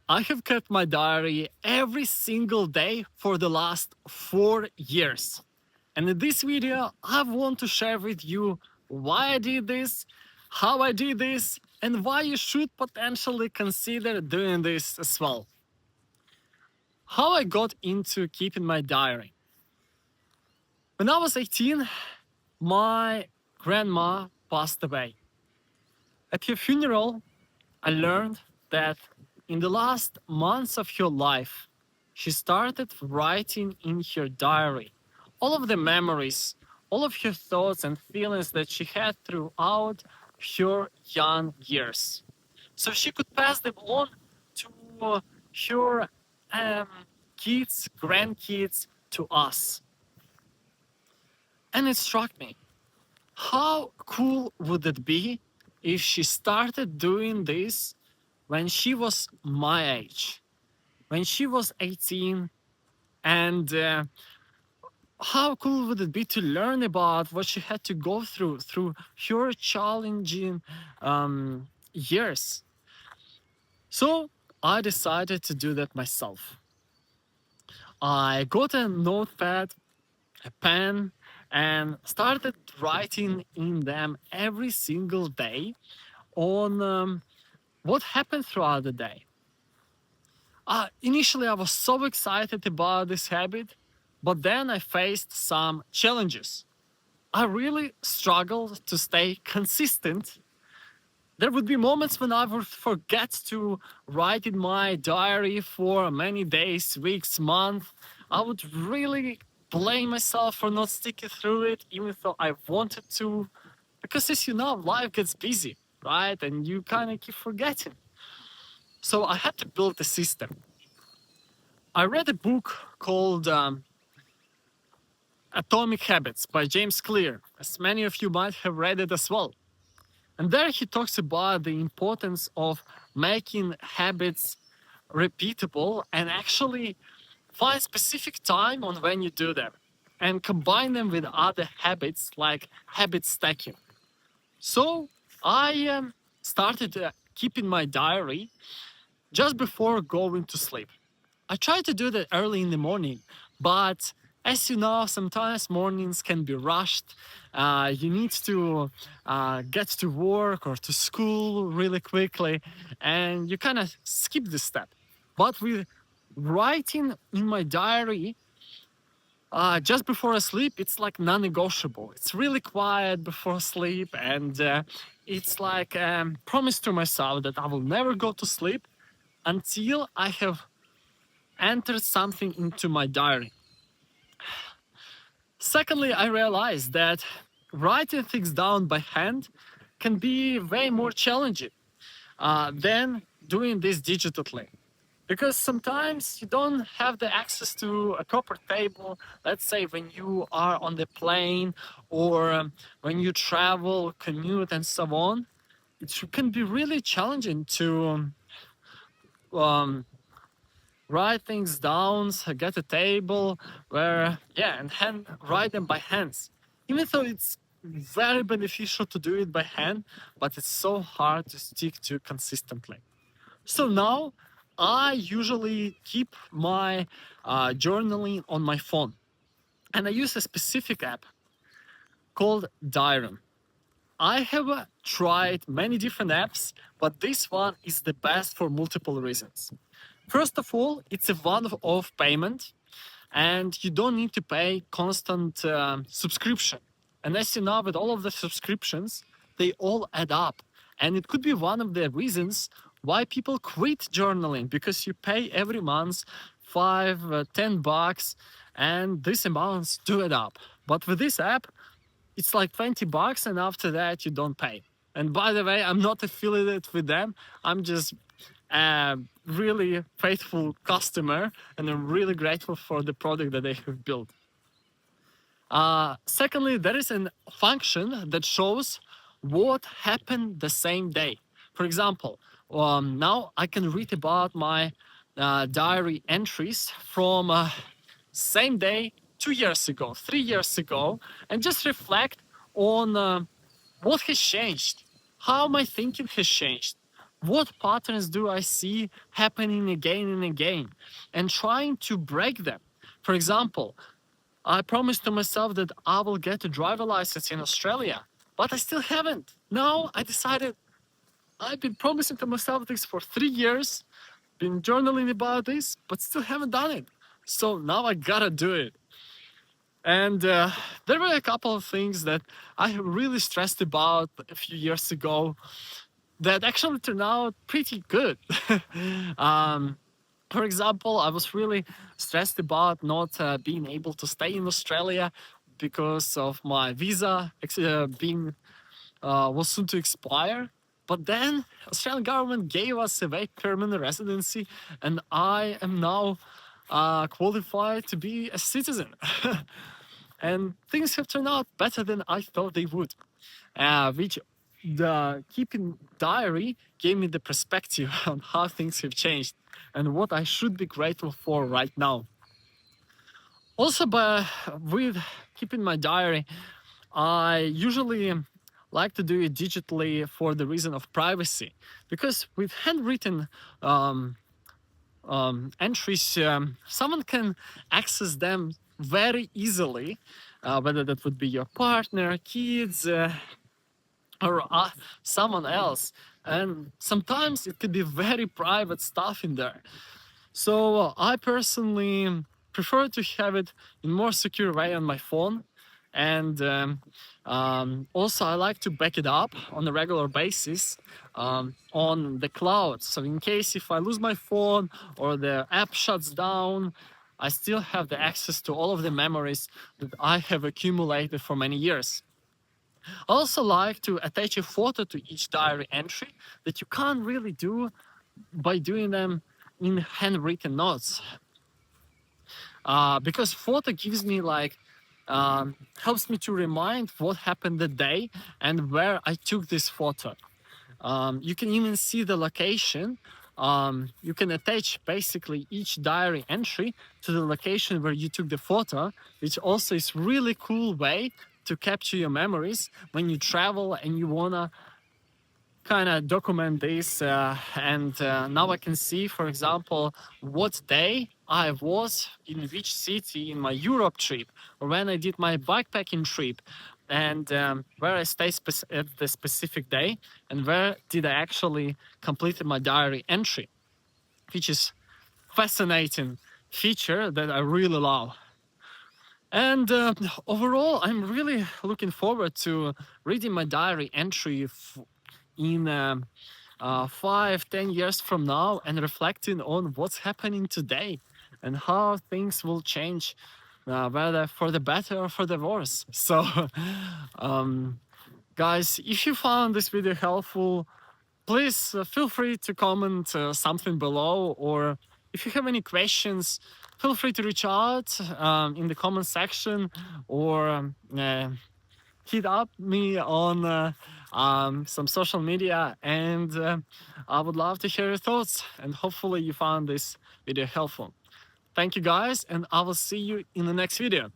I have kept my diary every single day for the last 4 years. And in this video, I want to share with you why I did this, how I did this, and why you should potentially consider doing this as well. How I got into keeping my diary. When I was 18, my grandma passed away. At her funeral, I learned that in the last months of her life, she started writing in her diary all of the memories, all of her thoughts and feelings that she had throughout her young years. So she could pass them on to her um, kids, grandkids, to us. And it struck me, how cool would it be if she started doing this when she was my age, when she was 18, and how cool would it be to learn about what she had to go through her challenging years. So I decided to do that myself. I got a notepad, a pen, and started writing in them every single day on what happened throughout the day. Initially, I was so excited about this habit, but then I faced some challenges. I really struggled to stay consistent. There would be moments when I would forget to write in my diary for many days, weeks, months. I would really blame myself for not sticking through it, even though I wanted to. Because as you know, life gets busy, right? And you kind of keep forgetting. So I had to build a system. I read a book called Atomic Habits by James Clear, as many of you might have read it as well. And there he talks about the importance of making habits repeatable and actually find specific time on when you do them and combine them with other habits like habit stacking. So I started keeping my diary just before going to sleep. I try to do that early in the morning, but as you know, sometimes mornings can be rushed. You need to get to work or to school really quickly, and you kind of skip this step. But with writing in my diary just before I sleep, it's like non-negotiable. It's really quiet before sleep, and it's like promise to myself that I will never go to sleep until I have entered something into my diary. Secondly, I realized that writing things down by hand can be way more challenging than doing this digitally. Because sometimes you don't have the access to a proper table. Let's say when you are on the plane or when you travel, commute, and so on, it can be really challenging to um, write things down, get a table where, yeah, and write them by hands. Even though it's very beneficial to do it by hand, but it's so hard to stick to consistently. So now I usually keep my journaling on my phone, and I use a specific app called Diarium. I have tried many different apps, but this one is the best for multiple reasons. First of all, it's a one-off payment, and you don't need to pay constant subscription. And as you know, with all of the subscriptions, they all add up. And it could be one of the reasons why people quit journaling, because you pay every month $5, $10, and these amounts do add up. But with this app, it's like $20, and after that, you don't pay. And by the way, I'm not affiliated with them. I'm just a really faithful customer, and I'm really grateful for the product that they have built. Secondly, there is a function that shows what happened the same day. For example, now I can read about my diary entries from same day 2 years ago, 3 years ago, and just reflect on what has changed, how my thinking has changed, What patterns do I see happening again and again, and trying to break them. For example, I promised to myself that I will get a driver license in Australia, but I still haven't. Now I decided I've been promising to myself this for 3 years, been journaling about this, but still haven't done it. So now I gotta do it. And there were a couple of things that I really stressed about a few years ago that actually turned out pretty good. um, for example, I was really stressed about not being able to stay in Australia because of my visa being was soon to expire. But then Australian government gave us a very permanent residency, and I am now qualified to be a citizen. And things have turned out better than I thought they would, which the keeping diary gave me the perspective on how things have changed and what I should be grateful for right now. Also, with keeping my diary, I usually like to do it digitally for the reason of privacy, because with handwritten entries, someone can access them very easily, whether that would be your partner, kids, or someone else. And sometimes it could be very private stuff in there. So I personally prefer to have it in more secure way on my phone. And also I like to back it up on a regular basis on the cloud. So in case if I lose my phone or the app shuts down, I still have the access to all of the memories that I have accumulated for many years. I also like to attach a photo to each diary entry that you can't really do by doing them in handwritten notes, because photo gives me like helps me to remind what happened the day and where I took this photo. You can even see the location. You can attach basically each diary entry to the location where you took the photo, which also is really cool way to capture your memories when you travel and you wanna kind of document this. And now I can see, for example, what day I was in which city in my Europe trip, or when I did my bikepacking trip, and where I stayed at the specific day, and where did I actually complete my diary entry, which is fascinating feature that I really love. And overall, I'm really looking forward to reading my diary entry in 5, 10 years from now and reflecting on what's happening today and how things will change, whether for the better or for the worse. So, guys, if you found this video helpful, please feel free to comment something below, or if you have any questions, feel free to reach out in the comment section, or hit up me on some social media, and I would love to hear your thoughts, and hopefully you found this video helpful. Thank you guys, and I will see you in the next video.